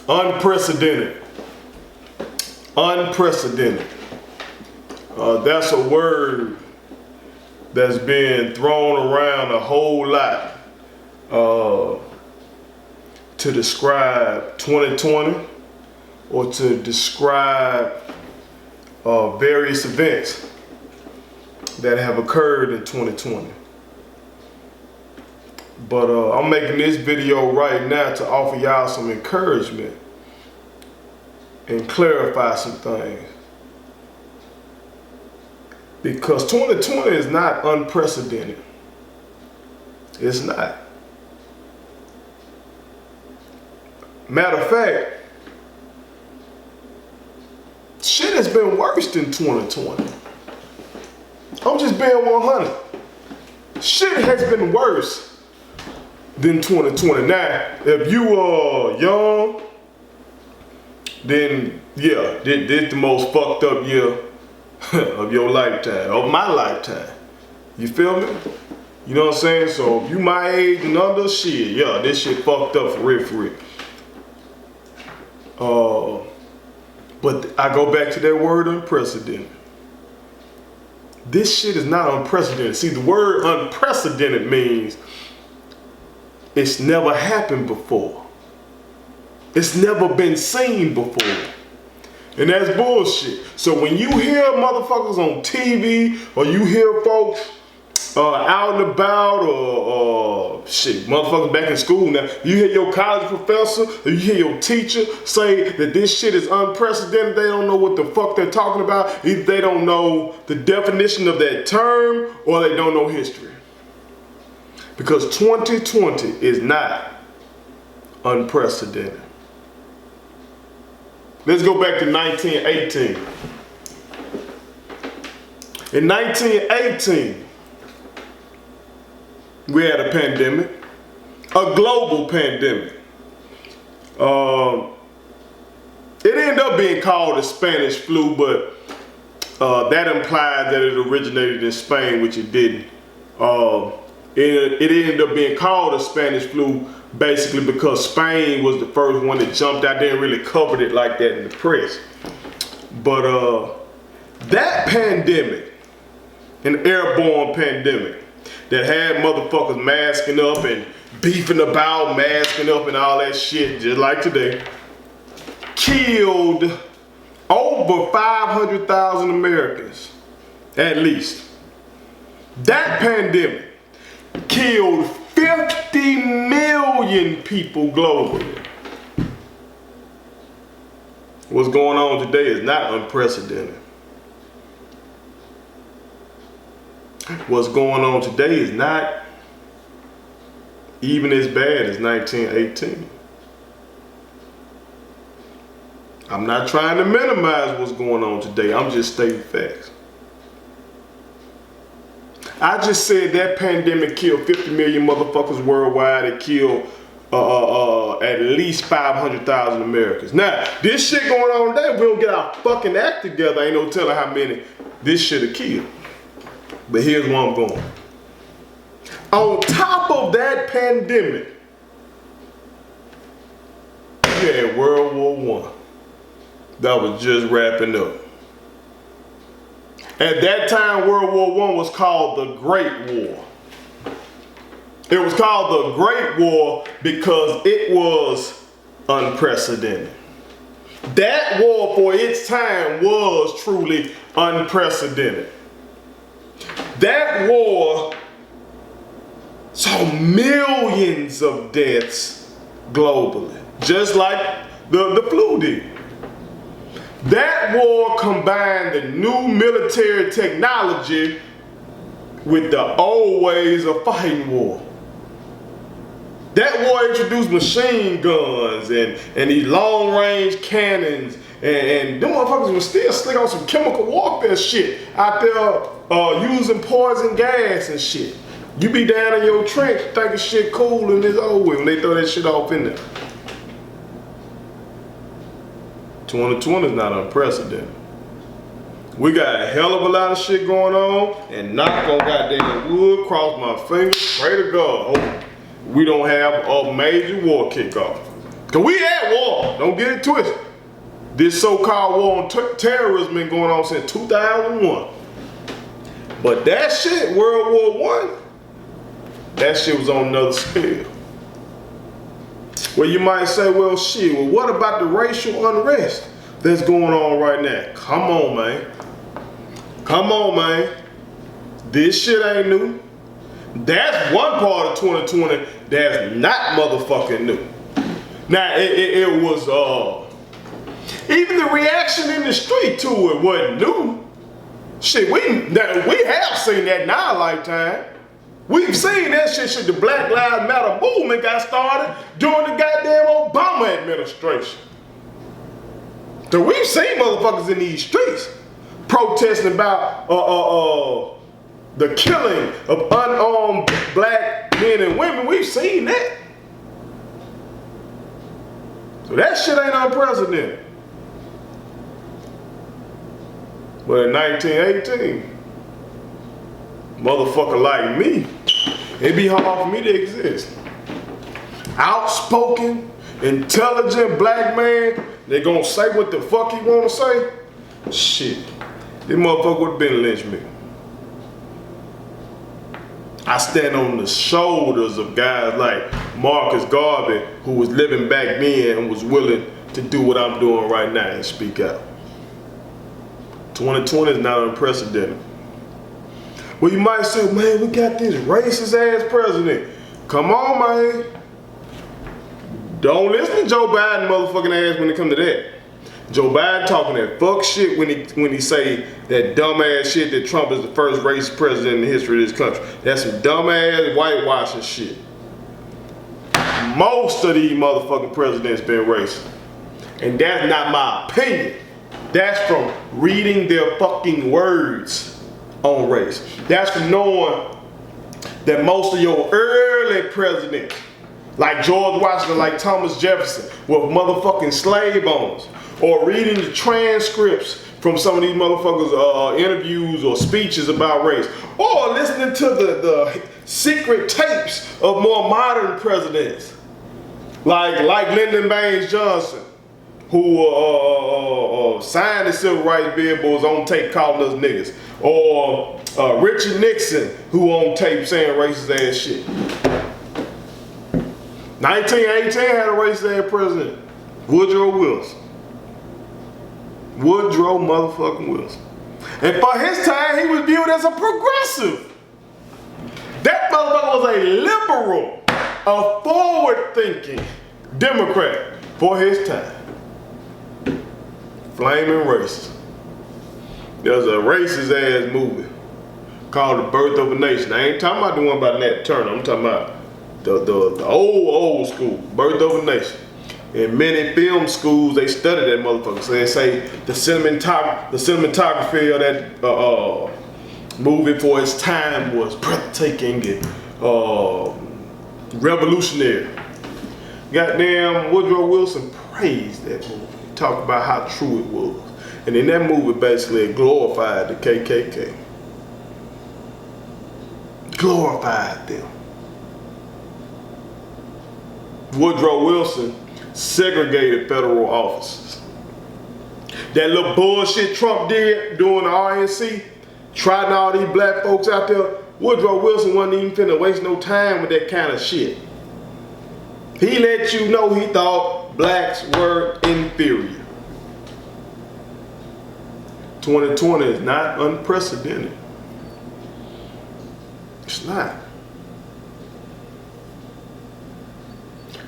Unprecedented. Unprecedented. That's a word that's been thrown around a whole lot to describe 2020 or to describe various events that have occurred in 2020. But I'm making this video right now to offer y'all some encouragement and clarify some things. Because 2020 is not unprecedented. It's not. Matter of fact, shit has been worse than 2020. I'm just being 100. Shit has been worse than 2020. Now, if you are young, then yeah, this the most fucked up year of your lifetime, of my lifetime. You feel me? You know what I'm saying? So if you my age and under, shit, yeah, this shit fucked up for real, for real. But I go back to that word unprecedented. This shit is not unprecedented. See, the word unprecedented means it's never happened before. It's never been seen before. And that's bullshit. So when you hear motherfuckers on TV or you hear folks out and about or shit, motherfuckers back in school now, you hear your college professor or you hear your teacher say that this shit is unprecedented, they don't know what the fuck they're talking about. Either they don't know the definition of that term or they don't know history. Because 2020 is not unprecedented. Let's go back to 1918. In 1918, we had a pandemic, a global pandemic. It ended up being called the Spanish flu, but that implied that it originated in Spain, which it didn't. It ended up being called the Spanish flu basically because Spain was the first one that jumped out there and really covered it like that in the press. But that pandemic, an airborne pandemic that had motherfuckers masking up and beefing about masking up and all that shit, just like today, killed over 500,000 Americans, at least. That pandemic killed 50 million people globally. What's going on today is not unprecedented. What's going on today is not even as bad as 1918. I'm not trying to minimize what's going on today. I'm just stating facts. I just said that pandemic killed 50 million motherfuckers worldwide. It killed at least 500,000 Americans. Now, this shit going on today, we don't get our fucking act together, ain't no telling how many this shit have killed. But here's where I'm going. On top of that pandemic, you had World War I that was just wrapping up. At that time, World War I was called the Great War. It was called the Great War because it was unprecedented. That war for its time was truly unprecedented. That war saw millions of deaths globally, just like the flu did. That war combined the new military technology with the old ways of fighting war. That war introduced machine guns and these long-range cannons, and them motherfuckers were still slick on some chemical warfare shit out there using poison gas and shit. You be down in your trench thinking shit cool and it's over when they throw that shit off in there. 2020 is not unprecedented. We got a hell of a lot of shit going on, and knock on goddamn wood, cross my fingers, pray to God, we don't have a major war kickoff. Cause we at war, don't get it twisted. This so-called war on terrorism been going on since 2001. But that shit, World War I, that shit was on another scale. Well, you might say, well, shit, well, what about the racial unrest that's going on right now? Come on, man. Come on, man. This shit ain't new. That's one part of 2020 that's not motherfucking new. Now, it was, even the reaction in the street to it wasn't new. Shit, we have seen that in our lifetime. We've seen that shit. The Black Lives Matter movement got started during the goddamn Obama administration. So we've seen motherfuckers in these streets protesting about the killing of unarmed black men and women. We've seen that. So that shit ain't unprecedented. But in 1918, motherfucker like me, it'd be hard for me to exist. Outspoken, intelligent black man, they gonna say what the fuck he wanna say? Shit, this motherfucker would've been lynched me. I stand on the shoulders of guys like Marcus Garvey, who was living back then and was willing to do what I'm doing right now and speak out. 2020 is not unprecedented. Well, you might say, man, we got this racist ass president. Come on, man. Don't listen to Joe Biden motherfucking ass when it comes to that. Joe Biden talking that fuck shit when he say that dumb ass shit that Trump is the first racist president in the history of this country. That's some dumb ass whitewashing shit. Most of these motherfucking presidents been racist. And that's not my opinion. That's from reading their fucking words on race. That's from knowing that most of your early presidents, like George Washington, like Thomas Jefferson, were motherfucking slave owners. Or reading the transcripts from some of these motherfuckers' interviews or speeches about race. Or listening to the secret tapes of more modern presidents. Like Lyndon Baines Johnson, who signed the Civil Rights Bill but was on tape calling us niggas. Or Richard Nixon, who on tape saying racist ass shit. 1918 had a racist ass president, Woodrow Wilson. Woodrow motherfucking Wilson. And for his time, he was viewed as a progressive. That motherfucker was a liberal, a forward-thinking Democrat for his time. Flaming racist. There's a racist ass movie called The Birth of a Nation. I ain't talking about the one about Nat Turner. I'm talking about the old school, Birth of a Nation. In many film schools, they study that motherfucker. So they say the cinematography of that movie for its time was breathtaking and revolutionary. Goddamn, Woodrow Wilson praised that movie. He talked about how true it was. And in that movie, basically, it glorified the KKK. Glorified them. Woodrow Wilson segregated federal offices. That little bullshit Trump did during the RNC, trotting all these black folks out there, Woodrow Wilson wasn't even finna waste no time with that kind of shit. He let you know he thought blacks were inferior. 2020 is not unprecedented. It's not.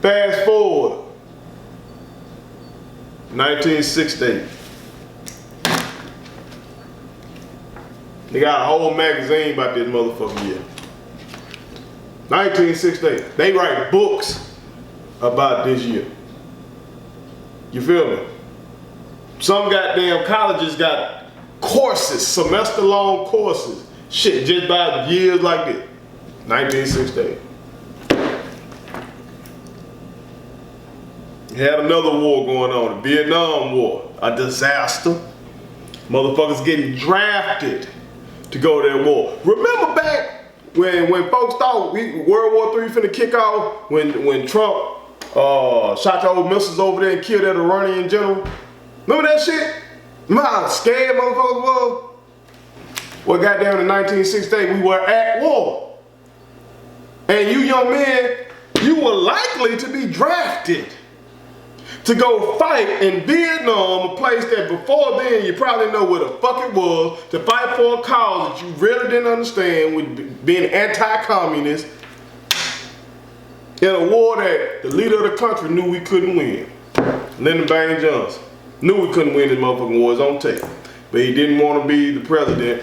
Fast forward, 1968. They got a whole magazine about this motherfucking year. 1968. They write books about this year. You feel me? Some goddamn colleges got courses, semester-long courses. Shit, just by years like this. 1968. You had another war going on, the Vietnam War, a disaster. Motherfuckers getting drafted to go to that war. Remember back when folks thought World War III finna kick off, when Trump shot the old missiles over there and killed that Iranian general. Remember that shit? Remember how scared motherfuckers was? Well, goddamn, in 1968, we were at war. And you young men, you were likely to be drafted to go fight in Vietnam, a place that before then you probably know where the fuck it was, to fight for a cause that you really didn't understand, with being anti-communist, in a war that the leader of the country knew we couldn't win. Lyndon Baines Johnson knew we couldn't win this motherfucking war, it's on tape. But he didn't want to be the president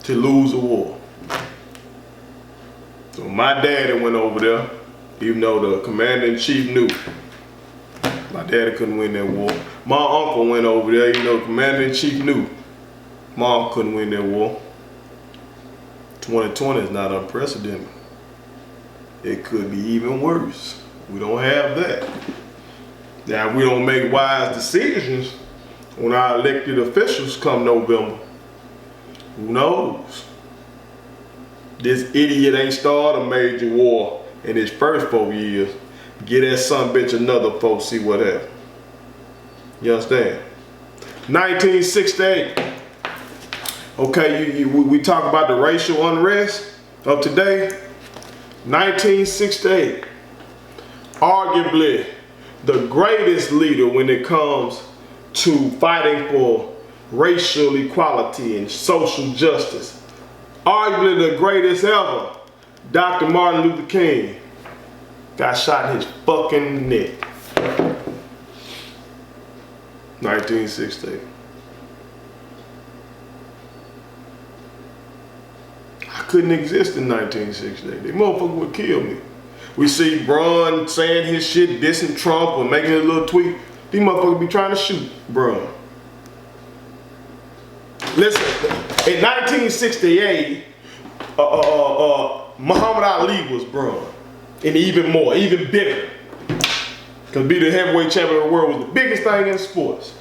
to lose a war. So my daddy went over there, even though the commander-in-chief knew. My daddy couldn't win that war. My uncle went over there, even though the commander-in-chief knew. Mom couldn't win that war. 2020 is not unprecedented. It could be even worse. We don't have that. Now, if we don't make wise decisions when our elected officials come November, who knows? This idiot ain't started a major war in his first 4 years. Get that son bitch another 4, see what happens. You understand? 1968. Okay, we talk about the racial unrest of today. 1968. Arguably the greatest leader when it comes to fighting for racial equality and social justice. Arguably the greatest ever, Dr. Martin Luther King, got shot in his fucking neck. 1968. I couldn't exist in 1968. They motherfucker would kill me. We see Braun saying his shit, dissing Trump or making a little tweet. These motherfuckers be trying to shoot Braun. Listen, in 1968, Muhammad Ali was Braun. And even more, even bigger. Because being the heavyweight champion of the world was the biggest thing in sports.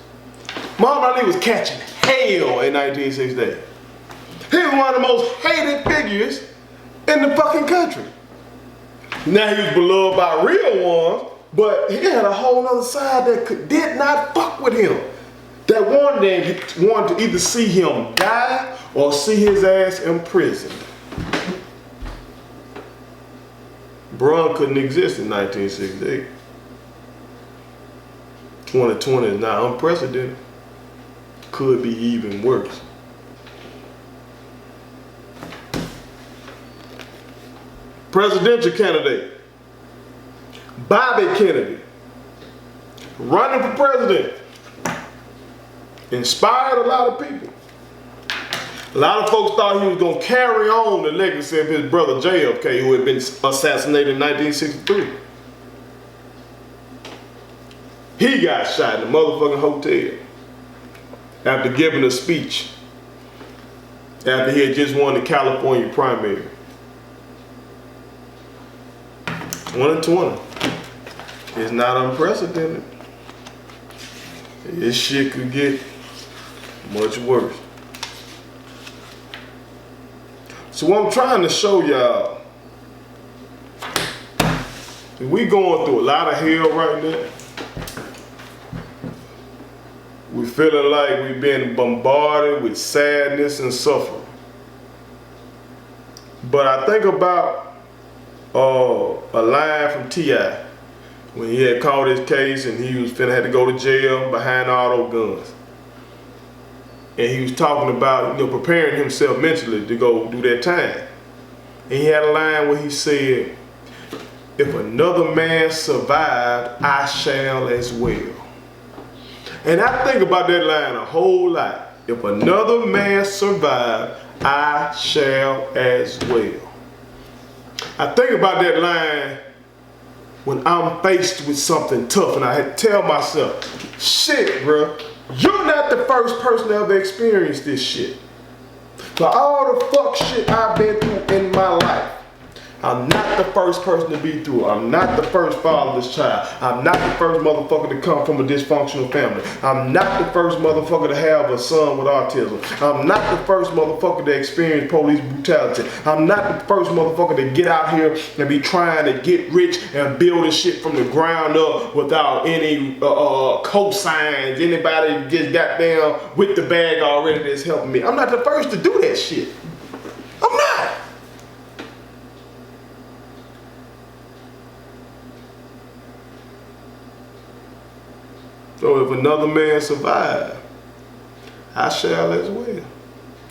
Muhammad Ali was catching hell in 1968. He was one of the most hated figures in the fucking country. Now he was beloved by real ones, but he had a whole other side that did not fuck with him. That wanted to either see him die or see his ass imprisoned. Braun couldn't exist in 1968. 2020 is not unprecedented. Could be even worse. Presidential candidate, Bobby Kennedy, running for president, inspired a lot of people. A lot of folks thought he was going to carry on the legacy of his brother JFK, who had been assassinated in 1963. He got shot in a motherfucking hotel after giving a speech after he had just won the California primary. 2020 is not unprecedented. This shit could get much worse. So what I'm trying to show y'all, we going through a lot of hell right now. We feeling like we've been bombarded with sadness and suffering. But I think about a line from T.I. when he had caught his case and he was finna had to go to jail behind all those guns. And he was talking about, preparing himself mentally to go do that time. And he had a line where he said, "If another man survived, I shall as well." And I think about that line a whole lot. If another man survived, I shall as well. I think about that line when I'm faced with something tough and I had to tell myself, shit, bro, you're not the first person to ever experience this shit. For all the fuck shit I've been through in my life, I'm not the first person to be through it. I'm not the first fatherless child. I'm not the first motherfucker to come from a dysfunctional family. I'm not the first motherfucker to have a son with autism. I'm not the first motherfucker to experience police brutality. I'm not the first motherfucker to get out here and be trying to get rich and build this shit from the ground up without any cosigns, anybody just got down with the bag already that's helping me. I'm not the first to do that shit. I'm not. So if another man survives, I shall as well.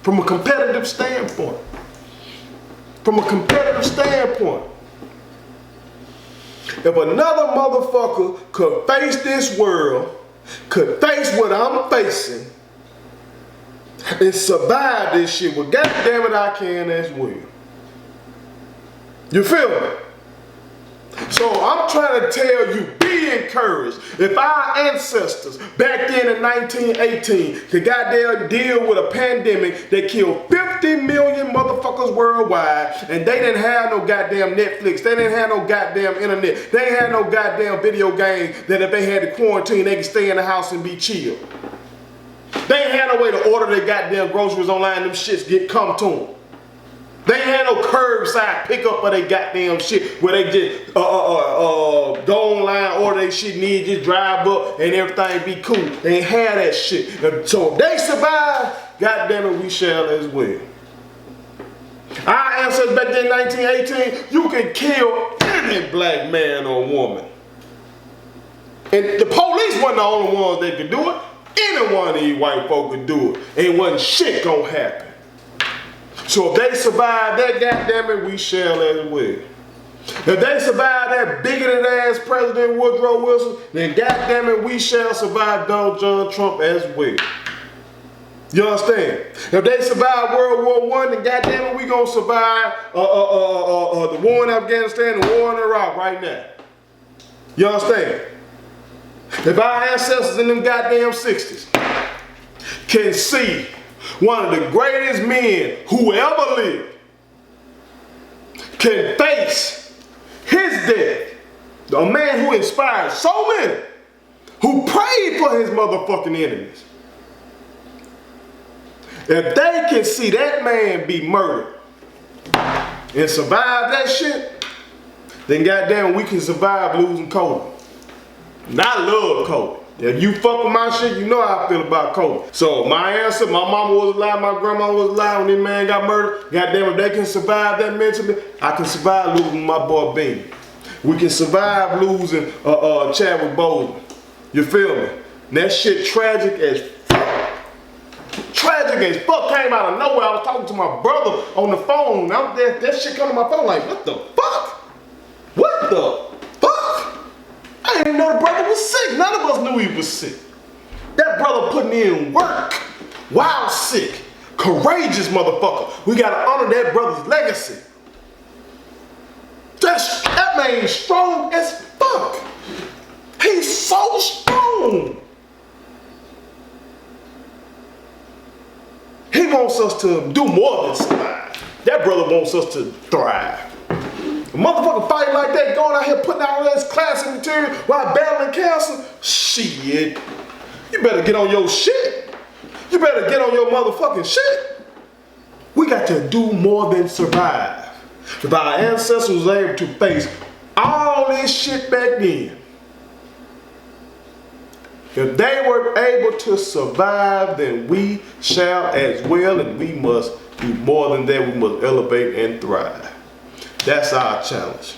From a competitive standpoint. From a competitive standpoint. If another motherfucker could face this world, could face what I'm facing, and survive this shit, well, goddamn it, I can as well. You feel me? So I'm trying to tell you, be encouraged. If our ancestors back then in 1918 could goddamn deal with a pandemic that killed 50 million motherfuckers worldwide, and they didn't have no goddamn Netflix, they didn't have no goddamn internet, they ain't had no goddamn video games that if they had to quarantine, they could stay in the house and be chill. They ain't had no way to order their goddamn groceries online, them shits come to them. They ain't had no curbside pickup of their goddamn shit where they just go online, order their shit, need just drive up and everything be cool. They ain't had that shit. So if they survive, goddamn it, we shall as well. Our ancestors back then in 1918, you can kill any black man or woman. And the police wasn't the only ones that could do it. Any one of these white folk could do it. Ain't wasn't shit gonna happen. So if they survive that, goddamn it, we shall as well. If they survive that bigoted ass President Woodrow Wilson, then goddamn it, we shall survive Donald John Trump as well. You understand? If they survive World War I, then goddamn it, we gonna survive the war in Afghanistan, the war in Iraq right now. You understand? If our ancestors in them goddamn 60s can see one of the greatest men who ever lived can face his death, a man who inspired so many, who prayed for his motherfucking enemies. If they can see that man be murdered and survive that shit, then goddamn we can survive losing Kobe. And I love Kobe. If you fuck with my shit, you know how I feel about Kobe. So my answer, my mama was alive, my grandma was alive when this man got murdered. Goddamn, if they can survive that mentally, I can survive losing my boy Bean. We can survive losing Chadwick Boseman. You feel me? And that shit tragic as fuck. Tragic as fuck, came out of nowhere. I was talking to my brother on the phone. That shit come to my phone like, what the fuck? What the fuck? I didn't even know the brother was sick. None of us knew he was sick. That brother putting in work while sick. Courageous motherfucker. We gotta honor that brother's legacy. That man's strong as fuck. He's so strong. He wants us to do more than survive. That brother wants us to thrive. A motherfucker fighting like that, going out here putting out all this classic material while battling cancer, shit. You better get on your shit. You better get on your motherfucking shit. We got to do more than survive. If our ancestors was able to face all this shit back then, if they were able to survive, then we shall as well, and we must do more than that. We must elevate and thrive. That's our challenge.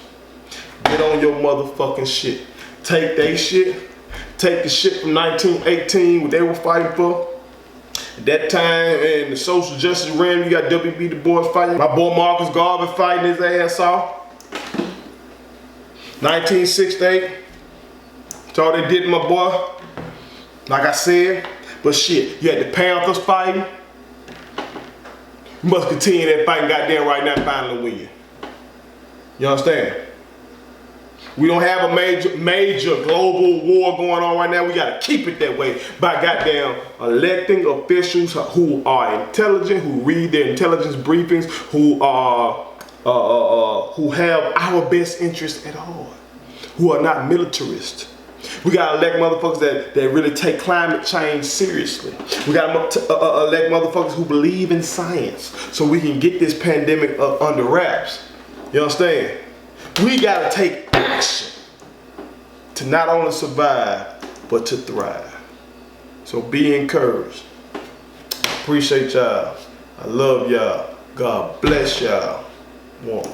Get on your motherfucking shit. Take they shit. Take the shit from 1918, what they were fighting for. At that time in the social justice realm, you got W.B. Du Bois fighting. My boy Marcus Garvey fighting his ass off. 1968. That's all they did, my boy. Like I said, but shit, you had the Panthers fighting. You must continue that fighting, goddamn right now, finally win. You understand? We don't have a major global war going on right now. We gotta keep it that way by goddamn electing officials who are intelligent, who read their intelligence briefings, who are who have our best interest at heart, who are not militarists. We gotta elect motherfuckers that really take climate change seriously. We gotta elect motherfuckers who believe in science so we can get this pandemic under wraps. You understand? We gotta take action to not only survive, but to thrive. So be encouraged. Appreciate y'all. I love y'all. God bless y'all. One.